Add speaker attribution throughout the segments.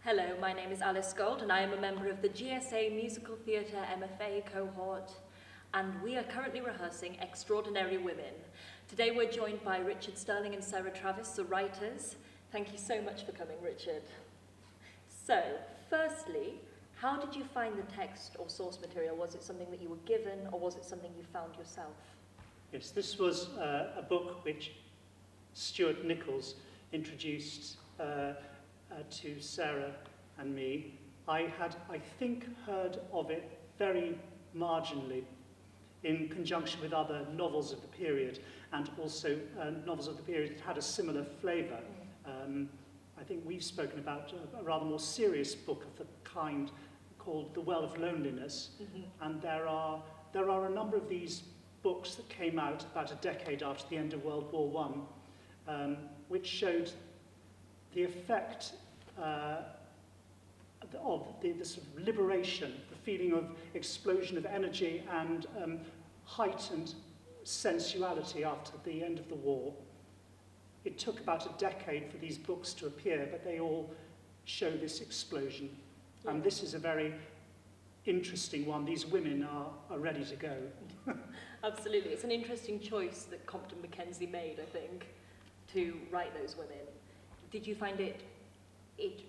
Speaker 1: Hello, my name is Alice Gold and I am a member of the Gsa Musical Theatre MFA Cohort, and we are currently rehearsing Extraordinary Women. Today we're joined by Richard Stirling and Sarah Travis, the writers. Thank you so much for coming, Richard. So, firstly, how did you find the text or source material? Was it something that you were given, or was it something you found yourself?
Speaker 2: Yes, this was a book which Stuart Nichols introduced to Sarah and me. I had, I think, heard of it very marginally in conjunction with other novels of the period, and also novels of the period that had a similar flavour. I think we've spoken about a rather more serious book of the kind called The Well of Loneliness, and there are a number of these books that came out about a decade after the end of World War I, which showed the effect of the sort of liberation, the feeling of explosion of energy and heightened sensuality after the end of the war. It took about a decade for these books to appear, but they all show this explosion. Yeah. And this is a very interesting one. These women are ready to go.
Speaker 1: Absolutely. It's an interesting choice that Compton Mackenzie made, I think, to write those women. Did you find it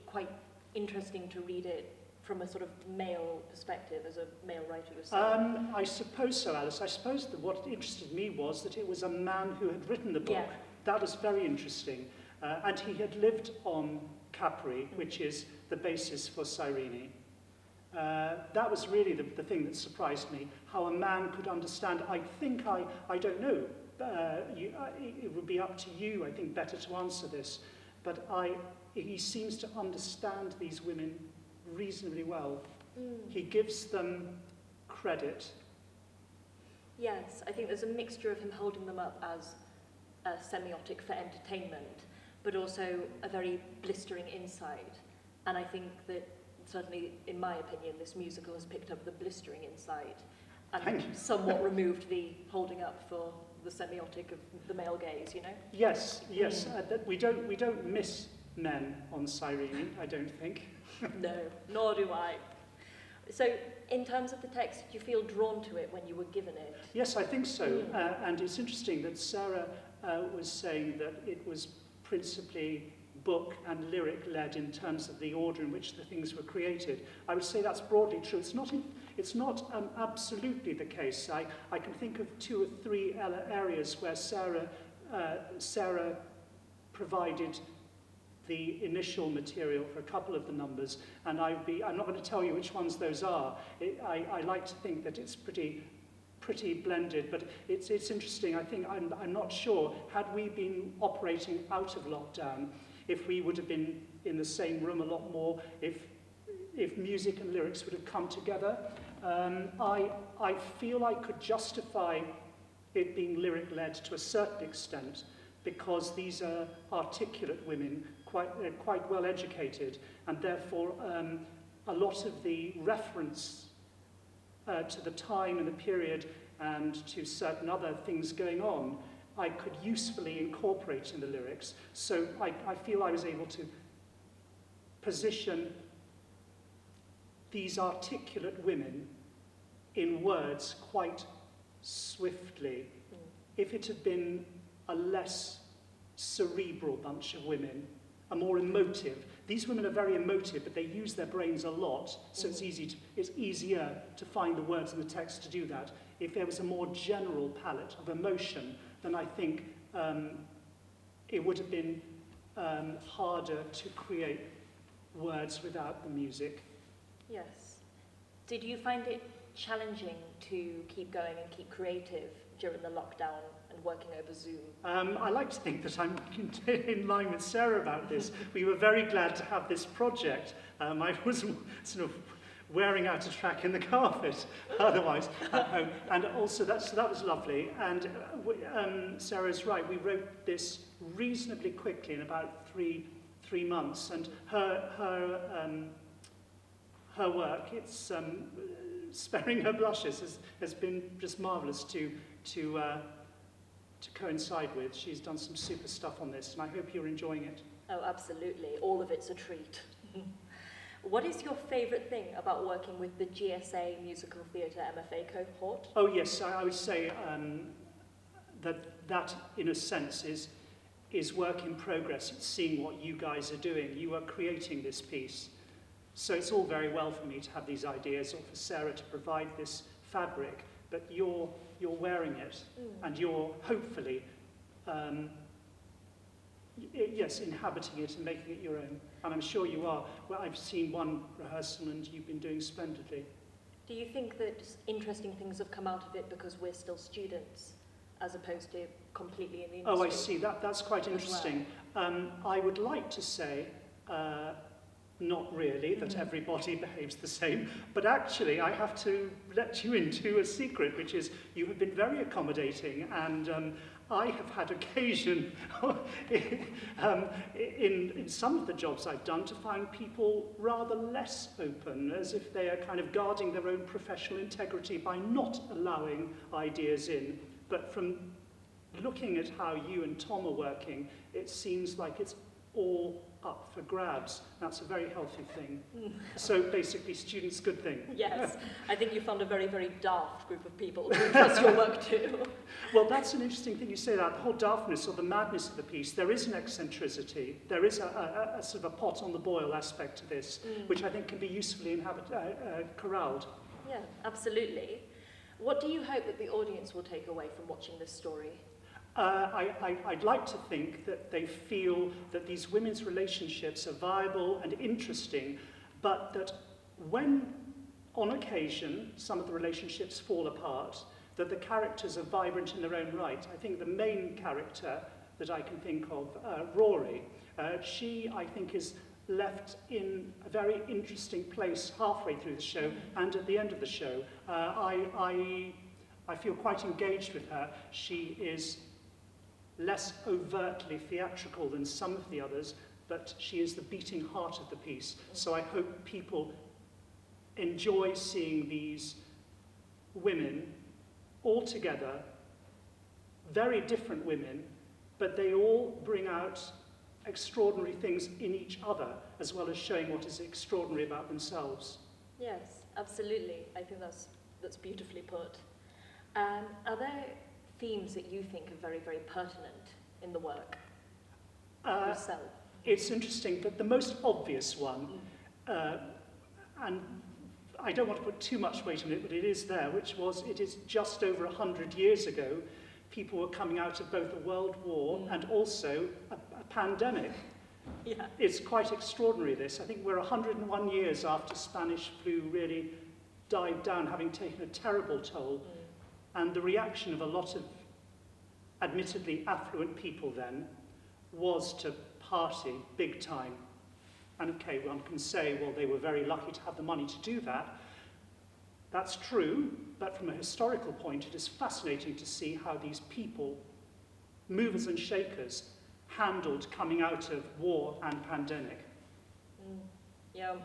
Speaker 1: quite interesting to read it from a sort of male perspective, as a male writer yourself?
Speaker 2: I suppose so, Alice. I suppose that what interested me was that it was a man who had written the book. Yeah. That was very interesting. And he had lived on Capri, which is the basis for Cyrene. That was really the thing that surprised me, how a man could understand. I don't know, it would be up to you, I think, better to answer this, but he seems to understand these women reasonably well. He gives them credit.
Speaker 1: Yes, I think there's a mixture of him holding them up as a semiotic for entertainment, but also a very blistering insight. And I think that, certainly in my opinion, this musical has picked up the blistering insight and somewhat removed the holding up for the semiotic of the male gaze, you know?
Speaker 2: Yes, yes. We don't miss men on Cyrene, I don't think.
Speaker 1: No, nor do I. So, in terms of the text, did you feel drawn to it when you were given it?
Speaker 2: Yes, I think so. And it's interesting that Sarah was saying that it was principally book and lyric-led in terms of the order in which the things were created. I would say that's broadly true. It's not absolutely the case. I can think of 2 or 3 areas where Sarah provided the initial material for a couple of the numbers, and I'm not going to tell you which ones those are. I like to think that it's pretty blended, but it's interesting. I think I'm not sure, had we been operating out of lockdown, if we would have been in the same room a lot more, if music and lyrics would have come together. I feel I could justify it being lyric-led to a certain extent, because these are articulate women, quite well educated, and therefore a lot of the reference to the time and the period and to certain other things going on, I could usefully incorporate in the lyrics. So I feel I was able to position these articulate women in words quite swiftly. If it had been a less cerebral bunch of women, a more emotive. These women are very emotive, but they use their brains a lot, so it's easier to find the words in the text to do that. If there was a more general palette of emotion, then I think it would have been harder to create words without the music.
Speaker 1: Yes. Did you find it challenging to keep going and keep creative during the lockdown and working over Zoom?
Speaker 2: I like to think that I'm in line with Sarah about this. We were very glad to have this project. I was sort of wearing out a track in the carpet otherwise at home. And also that was lovely. And Sarah's right, we wrote this reasonably quickly in about three months. And her work, it's sparing her blushes, has been just marvellous to coincide with. She's done some super stuff on this, and I hope you're enjoying it.
Speaker 1: Oh, absolutely. All of it's a treat. What is your favourite thing about working with the Gsa Musical Theatre MFA cohort?
Speaker 2: Oh yes, I would say that in a sense is work in progress. It's seeing what you guys are doing. You are creating this piece. So it's all very well for me to have these ideas or for Sarah to provide this fabric, but you're wearing it and you're hopefully yes, inhabiting it and making it your own. And I'm sure you are. Well, I've seen one rehearsal and you've been doing splendidly.
Speaker 1: Do you think that interesting things have come out of it because we're still students, as opposed to completely in the industry?
Speaker 2: Oh, I see. That's quite interesting.
Speaker 1: Well?
Speaker 2: I would like to say, not really, that everybody behaves the same, but actually I have to let you into a secret, which is you have been very accommodating, and I have had occasion in some of the jobs I've done to find people rather less open, as if they are kind of guarding their own professional integrity by not allowing ideas in. But from looking at how you and Tom are working, it seems like it's all up for grabs. That's a very healthy thing. So basically, students, good thing.
Speaker 1: Yes, I think you found a very, very daft group of people who trust your work too.
Speaker 2: Well, that's an interesting thing you say that. The whole daftness or the madness of the piece, there is an eccentricity. There is a sort of a pot on the boil aspect to this, which I think can be usefully corralled.
Speaker 1: Yeah, absolutely. What do you hope that the audience will take away from watching this story?
Speaker 2: I'd like to think that they feel that these women's relationships are viable and interesting, but that when, on occasion, some of the relationships fall apart, that the characters are vibrant in their own right. I think the main character that I can think of, Rory, she, I think, is left in a very interesting place halfway through the show and at the end of the show. I feel quite engaged with her. She is less overtly theatrical than some of the others, but she is the beating heart of the piece. So I hope people enjoy seeing these women all together, very different women, but they all bring out extraordinary things in each other, as well as showing what is extraordinary about themselves.
Speaker 1: Yes, absolutely. I think that's beautifully put. Are there themes that you think are very, very pertinent in the work yourself?
Speaker 2: It's interesting that the most obvious one, and I don't want to put too much weight on it, but it is there, which was it is just over 100 years ago, people were coming out of both a world war and also a pandemic.
Speaker 1: Yeah.
Speaker 2: It's quite extraordinary, this. I think we're 101 years after Spanish flu really died down, having taken a terrible toll. And the reaction of a lot of admittedly affluent people then was to party big time. And okay, one can say, well, they were very lucky to have the money to do that. That's true, but from a historical point, it is fascinating to see how these people, movers and shakers, handled coming out of war and pandemic.
Speaker 1: Yeah.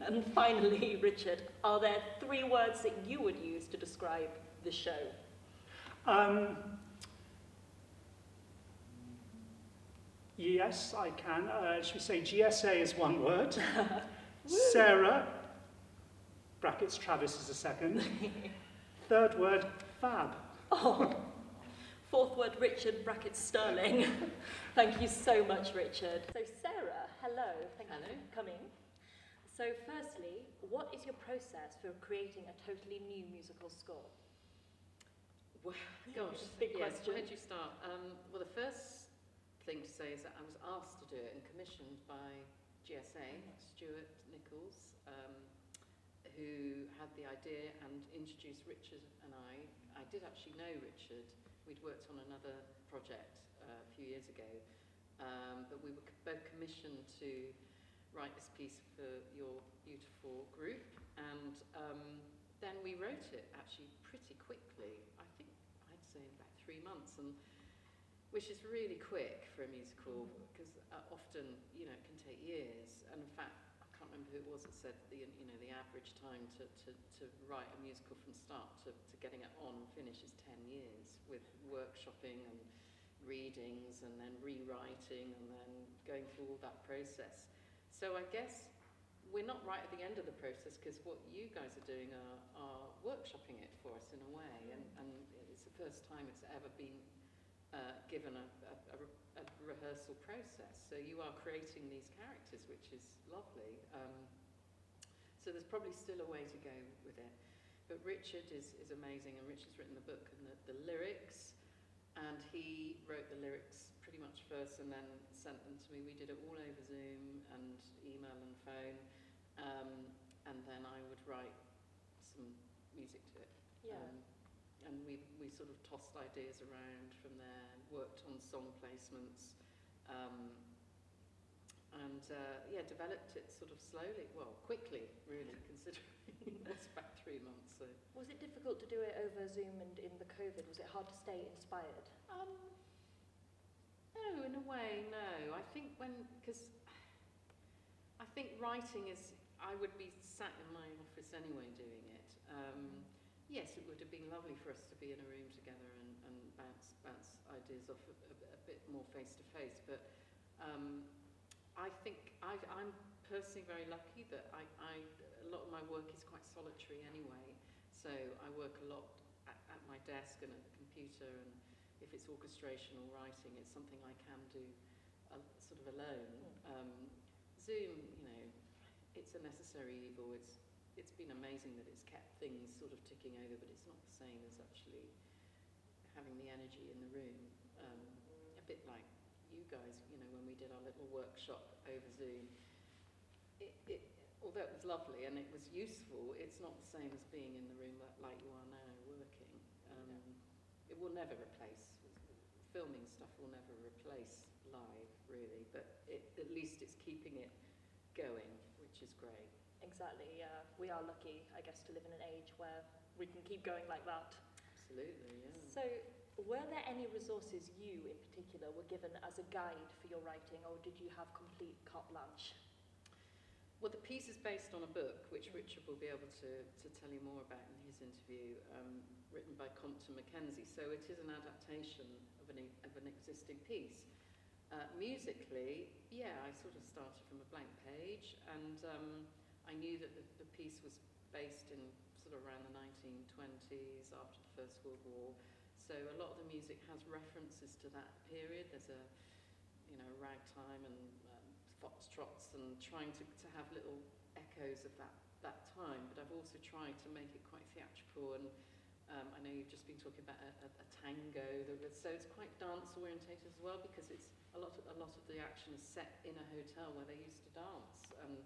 Speaker 1: And finally, Richard, are there 3 words that you would use to describe the show?
Speaker 2: Yes, I can. Should we say GSA is one word? Sarah, brackets Travis is a second. 3rd word, fab.
Speaker 1: Oh. 4th word, Richard, brackets Stirling. Thank you so much, Richard. So Sarah, hello. Thank you for coming. So firstly, what is your process for creating a totally new musical score?
Speaker 3: Well, gosh,
Speaker 1: big
Speaker 3: yes,
Speaker 1: question.
Speaker 3: Where did you start? Well, the first thing to say is that I was asked to do it and commissioned by GSA, Stuart Nichols, who had the idea and introduced Richard and I. I did actually know Richard. We'd worked on another project a few years ago, but we were both commissioned to write this piece for your beautiful group, and then we wrote it actually pretty quickly. I think I'd say in about 3 months, and which is really quick for a musical, because often, you know, it can take years. And in fact, I can't remember who it was that said the average time to write a musical from start to getting it on and finish is 10 years, with workshopping and readings and then rewriting and then going through all that process. So So I guess we're not right at the end of the process, because what you guys are doing are workshopping it for us in a way, and it's the first time it's ever been given a rehearsal process. So you are creating these characters, which is lovely. So there's probably still a way to go with it. But Richard is amazing, and Richard's written the book and the lyrics, and he wrote the lyrics pretty much first and then sent them to me. We did it all over Zoom and email and phone, and then I would write some music to it.
Speaker 1: Yeah.
Speaker 3: And we sort of tossed ideas around from there, worked on song placements, and developed it sort of slowly, well, quickly, really, considering it's about 3 months. So.
Speaker 1: Was it difficult to do it over Zoom and in the COVID? Was it hard to stay inspired?
Speaker 3: No, in a way, no. I think because I think writing is, I would be sat in my office anyway doing it. Yes, it would have been lovely for us to be in a room together and bounce ideas off a bit more face to face, but I think I'm personally very lucky that a lot of my work is quite solitary anyway, so I work a lot at my desk and at the computer, and if it's orchestration or writing, it's something I can do sort of alone. Zoom, it's a necessary evil. It's been amazing that it's kept things sort of ticking over, but it's not the same as actually having the energy in the room. A bit like you guys, when we did our little workshop over Zoom, although it was lovely and it was useful, it's not the same as being in the room like you are now working. It will never replace, filming stuff will never replace live, really, but at least it's keeping it going, which is great.
Speaker 1: Exactly, yeah. We are lucky, I guess, to live in an age where we can keep going like that.
Speaker 3: Absolutely, yeah.
Speaker 1: So, were there any resources you, in particular, were given as a guide for your writing, or did you have complete carte blanche?
Speaker 3: Well, the piece is based on a book, which Richard will be able to tell you more about in his interview, written by Compton Mackenzie. So it is an adaptation of an existing piece. Musically, yeah, I sort of started from a blank page, and I knew that the piece was based in sort of around the 1920s, after the First World War. So a lot of the music has references to that period. There's a ragtime and foxtrots, and trying to have little echoes of that time. But I've also tried to make it quite theatrical, and I know you've just been talking about a tango. So it's quite dance orientated as well, because it's a lot of the action is set in a hotel where they used to dance and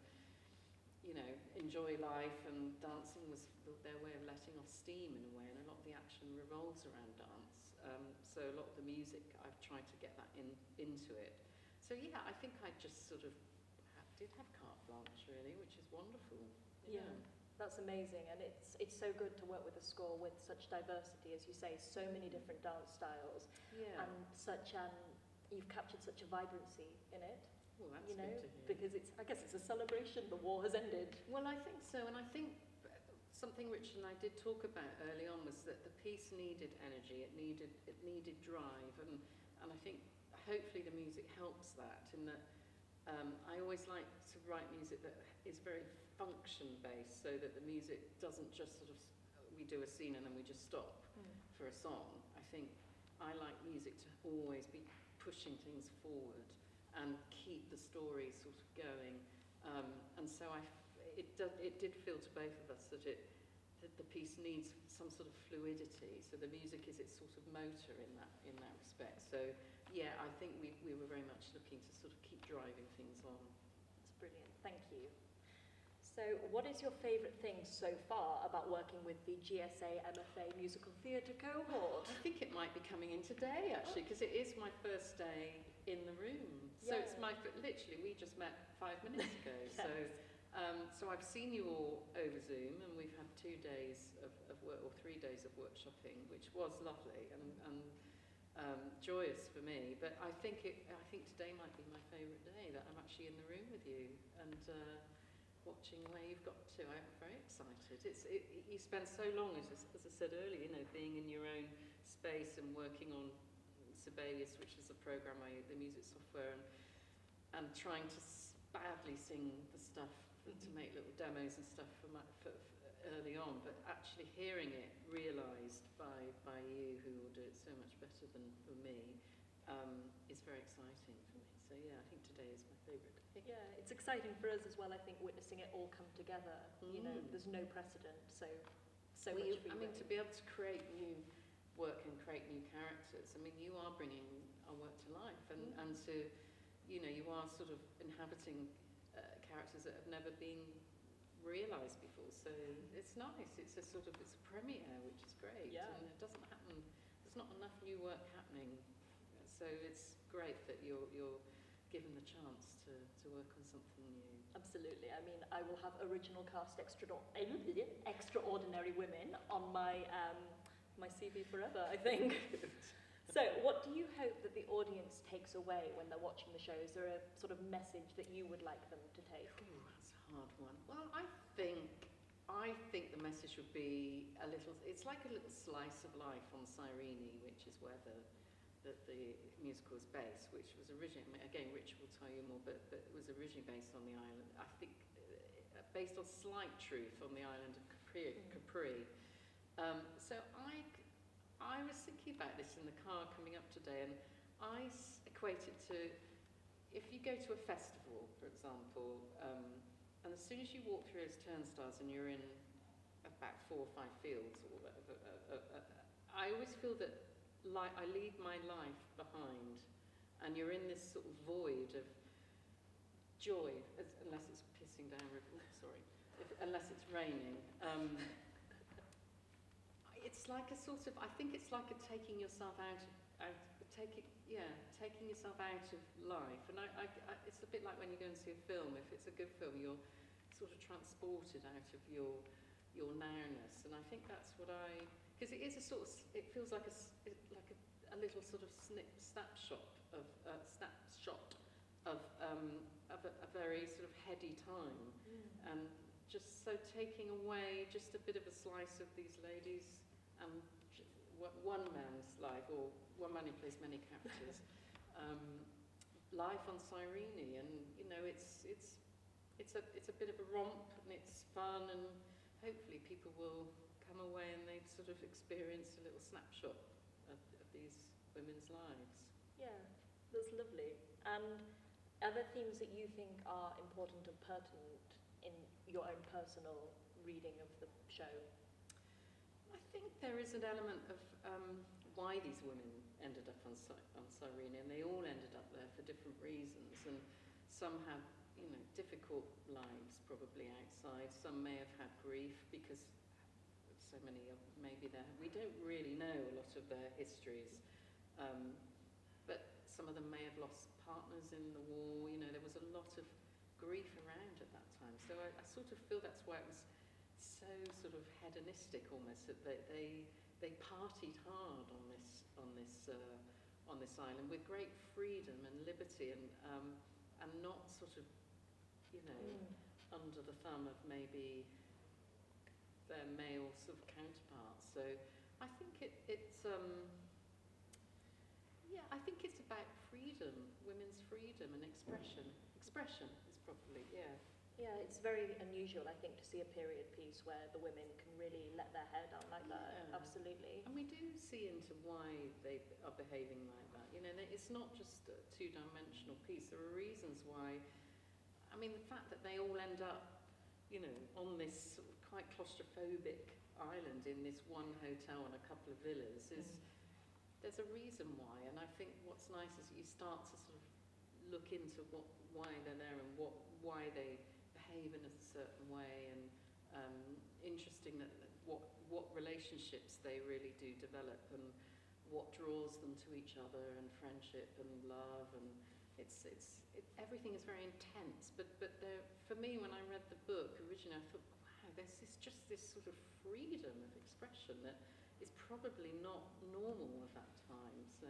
Speaker 3: enjoy life, and dancing was their way of letting off steam in a way, and a lot of the action revolves around dance. So a lot of the music, I've tried to get that into it. So yeah, I think I just sort of did have carte blanche, really, which is wonderful.
Speaker 1: Yeah, that's amazing, and it's so good to work with a score with such diversity, as you say, so many different dance styles, and such you've captured such a vibrancy in it.
Speaker 3: Well, that's good to hear.
Speaker 1: Because I guess it's a celebration. The war has ended.
Speaker 3: Well, I think so, and I think something Richard and I did talk about early on was that the piece needed energy. It needed drive, and I think hopefully the music helps that. In that, I always like to write music that is very function-based, so that the music doesn't just sort of we do a scene and then we just stop for a song. I think I like music to always be pushing things forward and keep the story sort of going, and so it did feel to both of us that the piece needs some sort of fluidity. So the music is its sort of motor in that respect. So yeah, I think we were very much looking to sort of keep driving things on.
Speaker 1: That's brilliant. Thank you. So, what is your favourite thing so far about working with the Gsa MFA Musical Theatre cohort?
Speaker 3: I think it might be coming in today, actually, because it is my first day in the room. So it's literally, we just met 5 minutes ago.
Speaker 1: Yes.
Speaker 3: So I've seen you all over Zoom, and we've had 2 days of work, or 3 days of workshopping, which was lovely and joyous for me. But I think today might be my favourite day, that I'm actually in the room with you and watching where you've got to. I'm very excited. You spend so long, as I said earlier, being in your own space and working on Sibelius, which is the program, the music software, and trying to badly sing the stuff to make little demos and stuff for early on, but actually hearing it realised by you, who will do it so much better than for me, is very exciting for me. So yeah, I think today is my favourite day.
Speaker 1: Yeah, it's exciting for us as well, I think, witnessing it all come together. You know, there's no precedent, so
Speaker 3: Well,
Speaker 1: much for you.
Speaker 3: I mean, to be able to create new work and create new characters, I mean, you are bringing our work to life, and to, you know, you are sort of inhabiting characters that have never been realised before, so it's nice. It's a premiere, which is great.
Speaker 1: Yeah.
Speaker 3: And it doesn't happen, there's not enough new work happening, so it's great that you're given the chance to work on something new.
Speaker 1: Absolutely. I mean, I will have original cast extraordinary women on my my CV forever, I think. So, what do you hope that the audience takes away when they're watching the show? Is there a sort of message that you would like them to take?
Speaker 3: Ooh, that's a hard one. Well, I think the message would be it's like a little slice of life on Cyrene, which is where the musical is based, which was originally, again, Richard will tell you more, but it was originally based on the island, I think, based on slight truth on the island of Capri. So I was thinking about this in the car coming up today, and I equate it to, if you go to a festival, for example, and as soon as you walk through those turnstiles and you're in about 4 or 5 fields or whatever, I always feel that I leave my life behind, and you're in this sort of void of joy, unless it's pissing down, unless it's raining. It's like a sort of, I think it's like a taking yourself taking yourself out of life. And it's a bit like when you go and see a film. If it's a good film, you're sort of transported out of your nowness. And I think that's what because it is a sort of, it feels like a little sort of snapshot of a very sort of heady time, and just so taking away just a bit of a slice of these ladies, one man's life, or one man who plays many characters, life on Cyrene, and you know, it's a bit of a romp, and it's fun, and hopefully people will come away and they've sort of experienced a little snapshot of these women's lives.
Speaker 1: Yeah, that's lovely. And are there themes that you think are important and pertinent in your own personal reading of the show?
Speaker 3: I think there is an element of why these women ended up on Cyrene, and they all ended up there for different reasons, and some have, you know, difficult lives probably outside. Some may have had grief because so many of we don't really know a lot of their histories, but some of them may have lost partners in the war. You know, there was a lot of grief around at that time, so I sort of feel that's why it was so sort of hedonistic almost, that they partied hard on this island with great freedom and liberty, and not sort of, you know, under the thumb of maybe their male sort of counterparts. So I think I think it's about freedom, women's freedom and expression. Expression is probably, yeah.
Speaker 1: Yeah, it's very unusual, I think, to see a period piece where the women can really let their hair down like that. Absolutely.
Speaker 3: And we do see into why they are behaving like that. You know, it's not just a two-dimensional piece. There are reasons why. I mean, the fact that they all end up, you know, on this sort of quite claustrophobic island in this one hotel and a couple of villas is, there's a reason why. And I think what's nice is you start to sort of look into why they're there and why they behave in a certain way, and interesting that what relationships they really do develop, and what draws them to each other, and friendship and love, and everything is very intense. But for me, when I read the book originally, I thought, wow, there's just this sort of freedom of expression that is probably not normal at that time. So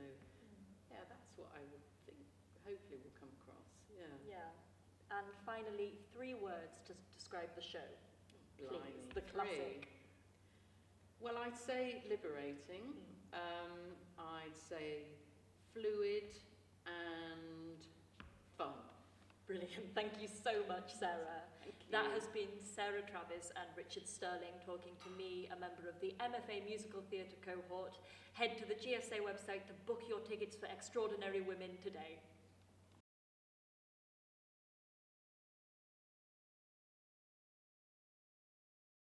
Speaker 3: yeah, that's what I would think hopefully will come across. Yeah.
Speaker 1: Yeah. And finally, 3 words to describe the show. Please,
Speaker 3: Blimey,
Speaker 1: the classic.
Speaker 3: 3. Well, I'd say liberating. I'd say fluid and fun.
Speaker 1: Brilliant. Thank you so much, Sarah.
Speaker 3: Thank you.
Speaker 1: That has been Sarah Travis and Richard Stirling talking to me, a member of the MFA Musical Theatre Cohort. Head to the GSA website to book your tickets for Extraordinary Women today.